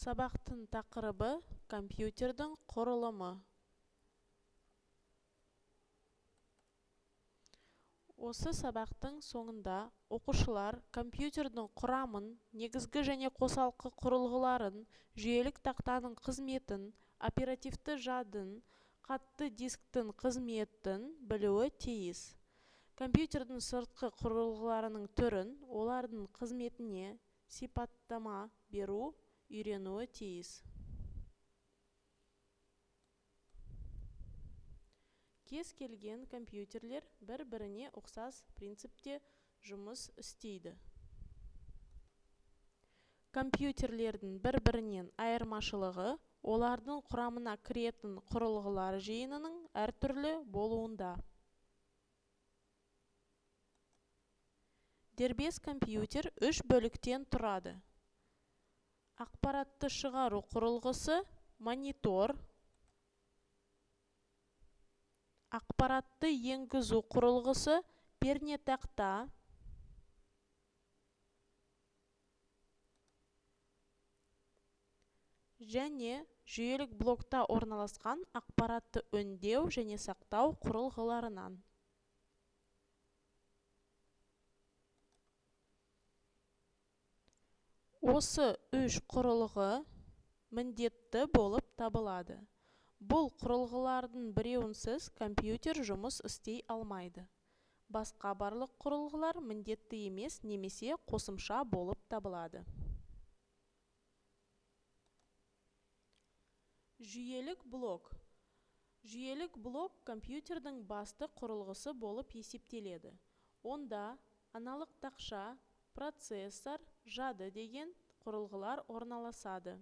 Сабақтың тақырыбы компьютердің құрылымы. Осы сабақтың соңында оқушылар компьютердің құрамын, негізгі және қосалқы құрылғыларын, жүйелік тақтаның қызметін, оперативті жадын, қатты дисктің қызметін білуі тиіс. Компьютердің сыртқы құрылғыларының түрін, олардың қызметіне сипаттама беру үйренуі тиіс. Кез келген компьютерлер бір-біріне ұқсас принципте жұмыс істейді. Компьютерлердің бір-бірінен айырмашылығы олардың құрамына кіретін құрылғылар жиынының әртүрлі болуында. Дербес компьютер үш бөліктен тұрады. Ақпаратты шығару құрылғысы монитор, ақпаратты енгізу құрылғысы пернетақта, және жүйелік блокта орналасқан ақпаратты өңдеу және сақтау құрылғыларынан. Осы үш құрылғы міндетті болып табылады. Бұл құрылғылардың біреуінсіз компьютер жұмыс істей алмайды. Басқа барлық құрылғылар міндетті емес немесе қосымша болып табылады. Жүйелік блок. Жүйелік блок компьютердің басты құрылғысы болып есептеледі. Онда аналық тақша, процессор, жады деген құрылғылар орналасады.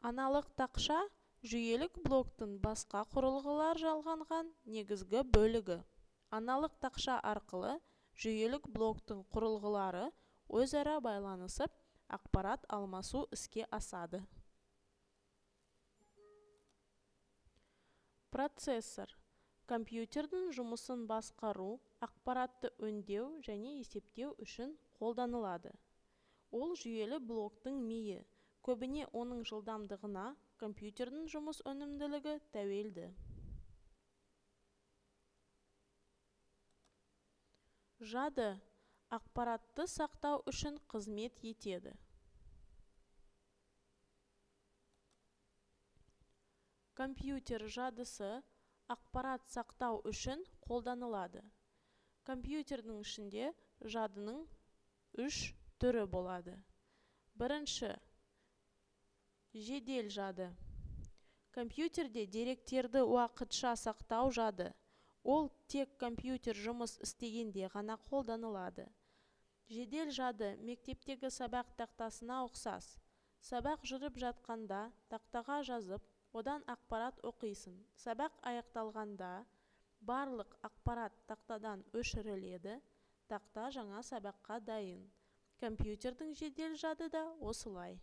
Аналық тақша жүйелік блоктың басқа құрылғылар жалғанған негізгі бөлігі. Аналық тақша арқылы жүйелік блоктың құрылғылары өзара байланысып, ақпарат алмасу іске асады. Процессор. Компьютердің жұмысын басқару, ақпаратты өңдеу және есептеу үшін қолданылады. Ол жүйелі блоктың миы, көбіне оның жылдамдығына компьютердің жұмыс өнімділігі тәуелді. Жады ақпаратты сақтау үшін қызмет етеді. Компьютер жадысы ақпарат сақтау үшін қолданылады. Компьютердің ішінде жадының үш түрі болады. Бірінші, жедел жады. Компьютерде деректерді уақытша сақтау жады. Ол тек компьютер жұмыс істегенде ғана қолданылады. Жедел жады мектептегі сабақ тақтасына ұқсас. Сабақ жүріп жатқанда тақтаға жазып, одан ақпарат оқисың. Сабақ аяқталғанда барлық ақпарат тақтадан өшіріледі. Тақта жаңа сабаққа дайын. Компьютердің жедел жады да осылай.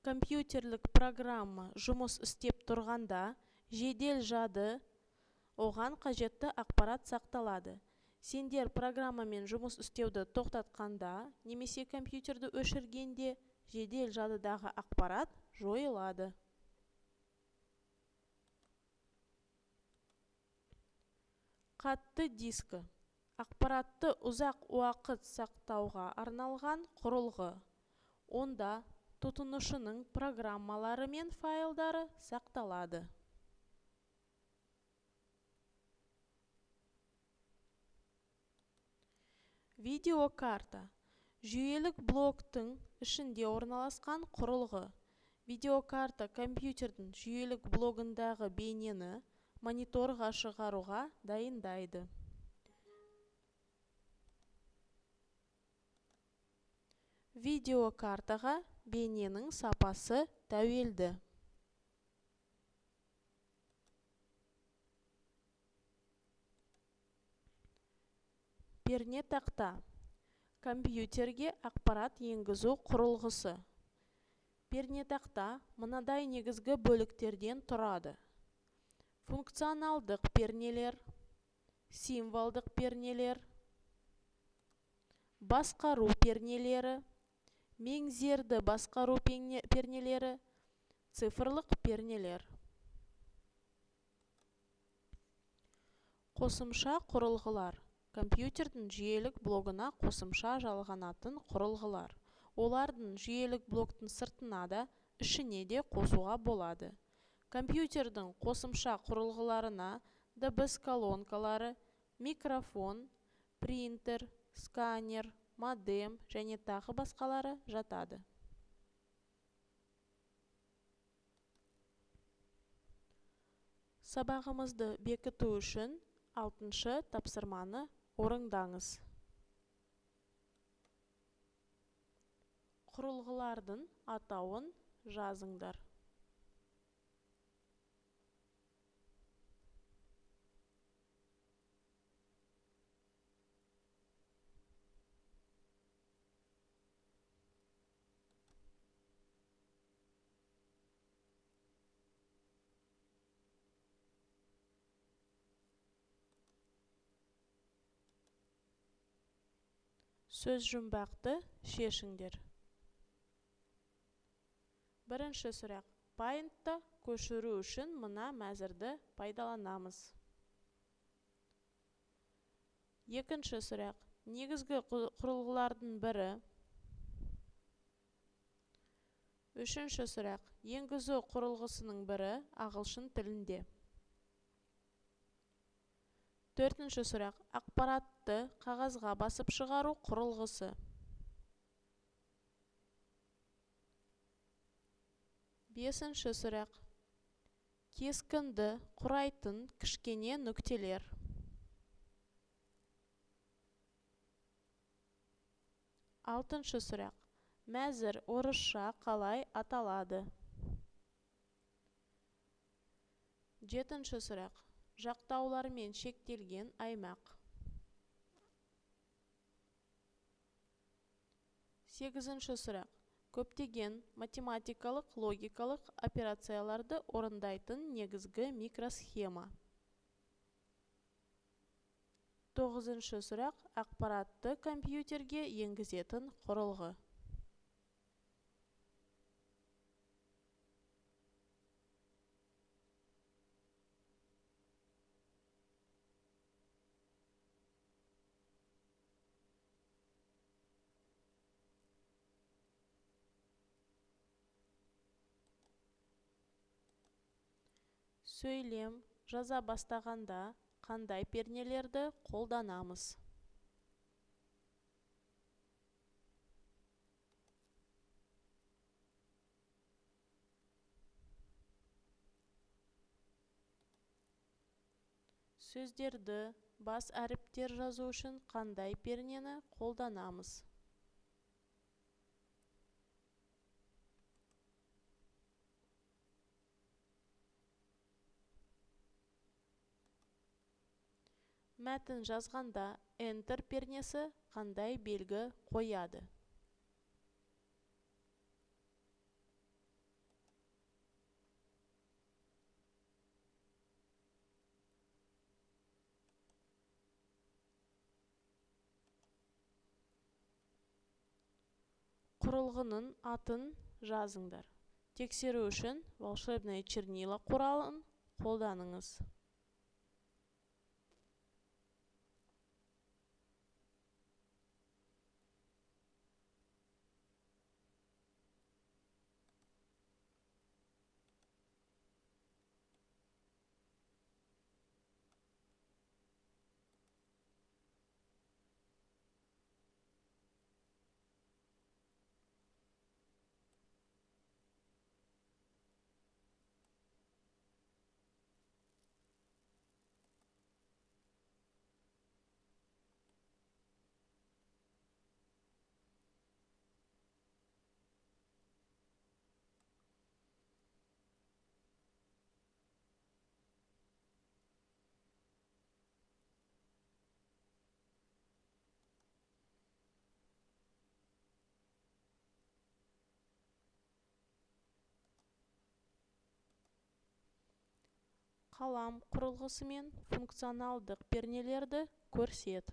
Компьютерлік программа жұмыс істеп тұрғанда жедел жады оған қажетті ақпарат сақталады. Сендер программамен жұмыс істеуді тоқтатқанда немесе компьютерді өшіргенде жедел жадыдағы ақпарат жойылады. Қатты дискі. Ақпаратты ұзақ уақыт сақтауға арналған құрылғы. Онда тұтынушының программалары мен файлдары сақталады. Видеокарта. Жүйелік блоктың ішінде орналасқан құрылғы. Видеокарта компьютердің жүйелік блогындағы бейнені мониторға шығаруға дайындайды. Видеокартаға бейненің сапасы тәуелді. Пернетақта. Компьютерге ақпарат енгізу құрылғысы. Пернетақта мынадай негізгі бөліктерден тұрады. Функционалдық пернелер, символдық пернелер, басқару пернелері, меңзерді басқару пернелері, цифрлық пернелер. Қосымша құрылғылар. Компьютердің жүйелік блогына қосымша жалғанатын құрылғылар. Олардың жүйелік блоктың сыртына да, ішіне де қосуға болады. Компьютердің қосымша құрылғыларына дыбыс колонкалары, микрофон, принтер, сканер, модем және тағы басқалары жатады. Сабағымызды бекіту үшін 6-шы тапсырманы орындаңыз. Құрылғылардың атауын жазыңдар. Сөз жұмбақты шешіңдер. Бірінші сұрақ. Paint'та көшіру үшін мына мәзірді пайдаланамыз. Екінші сұрақ. Негізгі құрылғылардың бірі. Үшінші сұрақ. Енгізу құрылғысының бірі ағылшын тілінде. Төртінші сұрақ. Ақпаратты қағазға басып шығару құрылғысы. Бесінші сұрақ. Кескінді құрайтын кішкене нүктелер. Алтыншы сұрақ. Мәзір орысша қалай аталады? Жетінші сұрақ. Жақтаулармен шектелген аймақ. Сегізінші сұрақ. Көптеген математикалық, логикалық операцияларды орындайтын негізгі микросхема. Тоғызыншы сұрақ. Ақпаратты компьютерге енгізетін құрылғы. Сөйлем жаза бастағанда қандай пернелерді қолданамыз? Сөздерді бас әріптер жазу үшін қандай пернені қолданамыз? Мәтін жазғанда Enter пернесі қандай белгі қояды? Құрылғының атын жазыңдар. Тексеру үшін волшебное чернила құралын қолданыңыз. Қалам құрылғысы мен функционалдық пернелерді көрсет.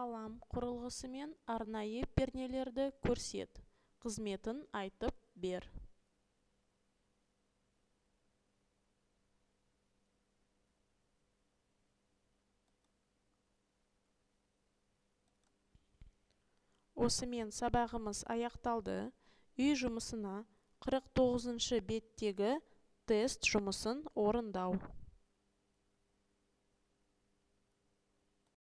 қалам құрылғысымен арнайы пернелерді көрсет, қызметін айтып бер. Осымен сабағымыз аяқталды. Үй жұмысына 49-шы беттегі тест жұмысын орындау.